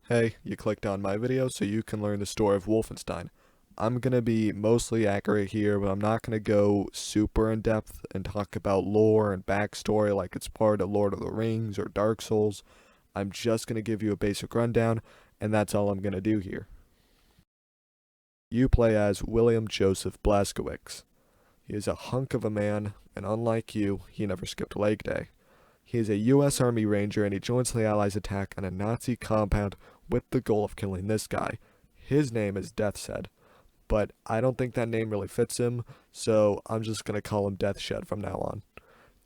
Hey, you clicked on my video so you can learn the story of Wolfenstein. I'm gonna be mostly accurate here, but I'm not gonna go super in depth and talk about lore and backstory like it's part of Lord of the Rings or Dark Souls. I'm just gonna give you a basic rundown, and that's all I'm gonna do here. You play as William Joseph Blazkowicz. He is a hunk of a man, and unlike you, he never skipped leg day. He is a US Army Ranger and he joins the Allies' attack on a Nazi compound with the goal of killing this guy. His name is Deathshed, but I don't think that name really fits him, so I'm just gonna call him Deathshed from now on.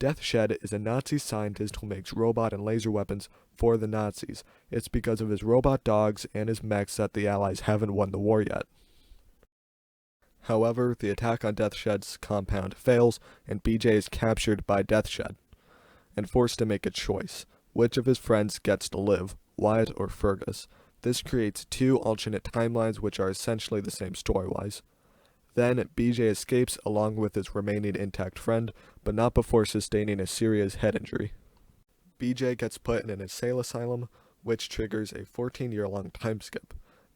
Deathshed is a Nazi scientist who makes robot and laser weapons for the Nazis. It's because of his robot dogs and his mechs that the Allies haven't won the war yet. However, the attack on Deathshed's compound fails, and BJ is captured by Deathshed and forced to make a choice. Which of his friends gets to live, Wyatt or Fergus? This creates two alternate timelines which are essentially the same story-wise. Then, BJ escapes along with his remaining intact friend, but not before sustaining a serious head injury. BJ gets put in an insane asylum, which triggers a 14-year-long time skip.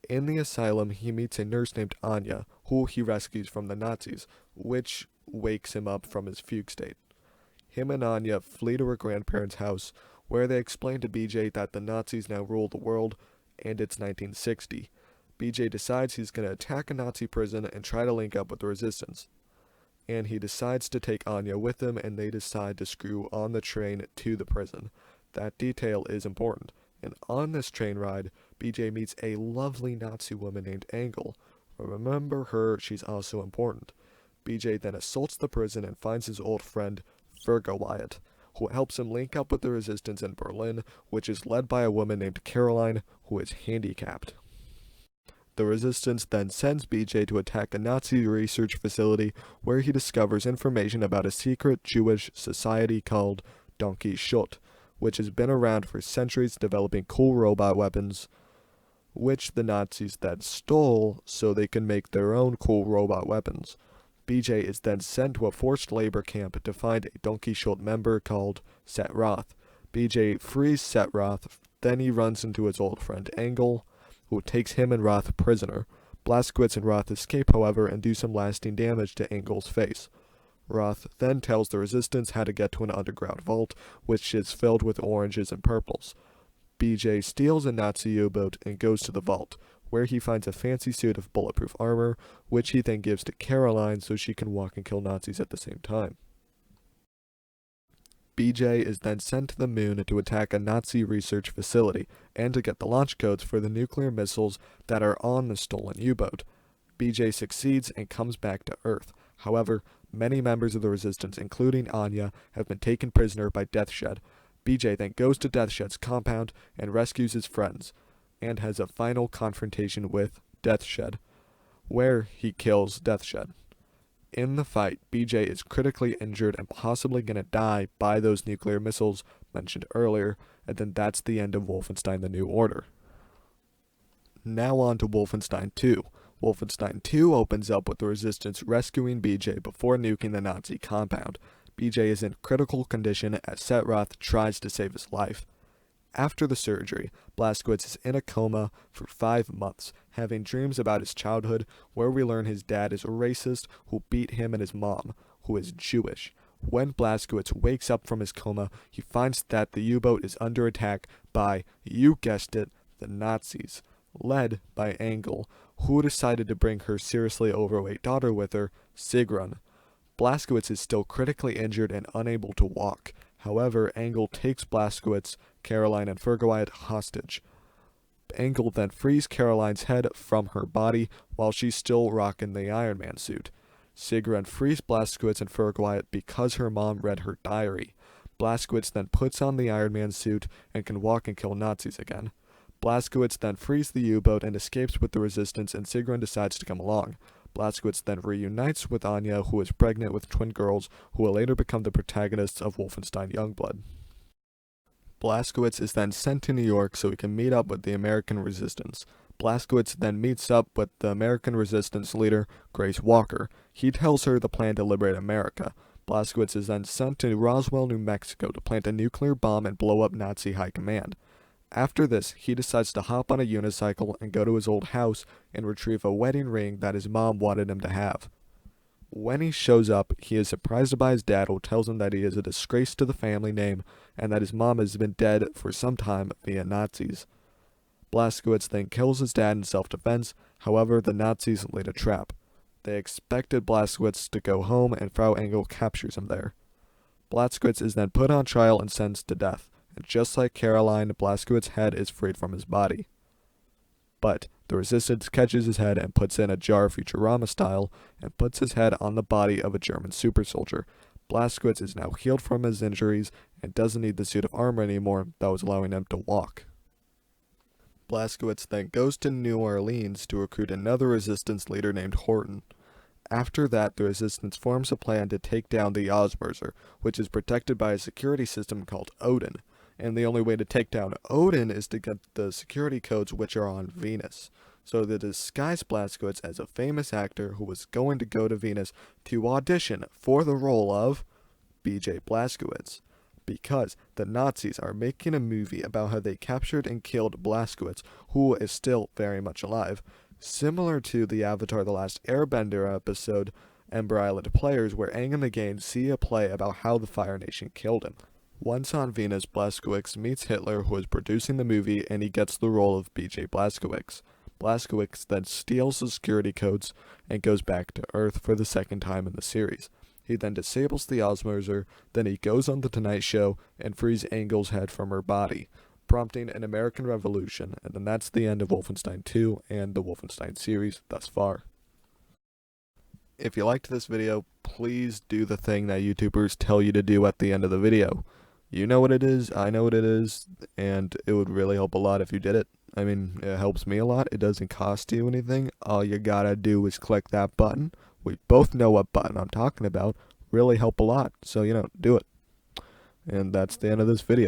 In the asylum, he meets a nurse named Anya, who he rescues from the Nazis, which wakes him up from his fugue state. Him and Anya flee to her grandparents' house, where they explain to BJ that the Nazis now rule the world, and it's 1960. BJ decides he's going to attack a Nazi prison and try to link up with the resistance. And he decides to take Anya with him, and they decide to screw on the train to the prison. That detail is important. And on this train ride, BJ meets a lovely Nazi woman named Engel. Remember her, she's also important. BJ then assaults the prison and finds his old friend, Fergus Wyatt, who helps him link up with the resistance in Berlin, which is led by a woman named Caroline, who is handicapped. The resistance then sends BJ to attack a Nazi research facility where he discovers information about a secret Jewish society called Donkey Schott, which has been around for centuries developing cool robot weapons, which the Nazis then stole so they can make their own cool robot weapons. BJ is then sent to a forced labor camp to find a Donkey Schott member called Set Roth. BJ frees Set Roth, then he runs into his old friend Engel, who takes him and Roth prisoner. Blazkowicz and Roth escape, however, and do some lasting damage to Engel's face. Roth then tells the resistance how to get to an underground vault, which is filled with oranges and purples. BJ steals a Nazi U-boat and goes to the vault, where he finds a fancy suit of bulletproof armor, which he then gives to Caroline so she can walk and kill Nazis at the same time. BJ is then sent to the moon to attack a Nazi research facility and to get the launch codes for the nuclear missiles that are on the stolen U-boat. BJ succeeds and comes back to Earth. However, many members of the resistance, including Anya, have been taken prisoner by Deathshed. BJ then goes to Deathshed's compound and rescues his friends, and has a final confrontation with Deathshed, where he kills Deathshed. In the fight, BJ is critically injured and possibly gonna die by those nuclear missiles mentioned earlier, and then that's the end of Wolfenstein: The New Order. Now on to Wolfenstein 2. Wolfenstein 2 opens up with the Resistance rescuing BJ before nuking the Nazi compound. BJ is in critical condition as Set Roth tries to save his life. After the surgery, Blazkowicz is in a coma for 5 months, having dreams about his childhood, where we learn his dad is a racist who beat him and his mom, who is Jewish. When Blazkowicz wakes up from his coma, he finds that the U-boat is under attack by, you guessed it, the Nazis, led by Engel, who decided to bring her seriously overweight daughter with her, Sigrun. Blazkowicz is still critically injured and unable to walk. However, Engel takes Blazkowicz, Caroline, and Fergus Wyatt hostage. Engel then frees Caroline's head from her body while she's still rocking the Iron Man suit. Sigrun frees Blazkowicz and Fergus Wyatt because her mom read her diary. Blazkowicz then puts on the Iron Man suit and can walk and kill Nazis again. Blazkowicz then frees the U-boat and escapes with the resistance, and Sigrun decides to come along. Blazkowicz then reunites with Anya, who is pregnant with twin girls, who will later become the protagonists of Wolfenstein Youngblood. Blazkowicz is then sent to New York so he can meet up with the American resistance. Blazkowicz then meets up with the American resistance leader, Grace Walker. He tells her the plan to liberate America. Blazkowicz is then sent to Roswell, New Mexico to plant a nuclear bomb and blow up Nazi high command. After this, he decides to hop on a unicycle and go to his old house and retrieve a wedding ring that his mom wanted him to have. When he shows up, he is surprised by his dad, who tells him that he is a disgrace to the family name and that his mom has been dead for some time via Nazis. Blazkowicz then kills his dad in self-defense. However, the Nazis laid a trap. They expected Blazkowicz to go home, and Frau Engel captures him there. Blazkowicz is then put on trial and sentenced to death, and just like Caroline, Blazkowicz's head is freed from his body. But the resistance catches his head and puts in a jar Futurama style and puts his head on the body of a German super soldier. Blazkowicz is now healed from his injuries and doesn't need the suit of armor anymore that was allowing him to walk. Blazkowicz then goes to New Orleans to recruit another resistance leader named Horton. After that, the resistance forms a plan to take down the Ausmerzer, which is protected by a security system called Odin. And the only way to take down Odin is to get the security codes which are on Venus. So they disguise Blazkowicz as a famous actor who was going to go to Venus to audition for the role of B.J. Blazkowicz. Because the Nazis are making a movie about how they captured and killed Blazkowicz, who is still very much alive, similar to the Avatar The Last Airbender episode, Ember Island Players, where Aang and the gang see a play about how the Fire Nation killed him. Once on Venus, Blazkowicz meets Hitler, who is producing the movie, and he gets the role of B.J. Blazkowicz. Blazkowicz then steals the security codes and goes back to Earth for the second time in the series. He then disables the Ausmerzer, then he goes on The Tonight Show and frees Engel's head from her body, prompting an American Revolution, and then that's the end of Wolfenstein 2 and the Wolfenstein series thus far. If you liked this video, please do the thing that YouTubers tell you to do at the end of the video. You know what it is, I know what it is, and it would really help a lot if you did it. I mean, it helps me a lot, it doesn't cost you anything, all you gotta do is click that button. We both know what button I'm talking about. Really help a lot. So, do it. And that's the end of this video.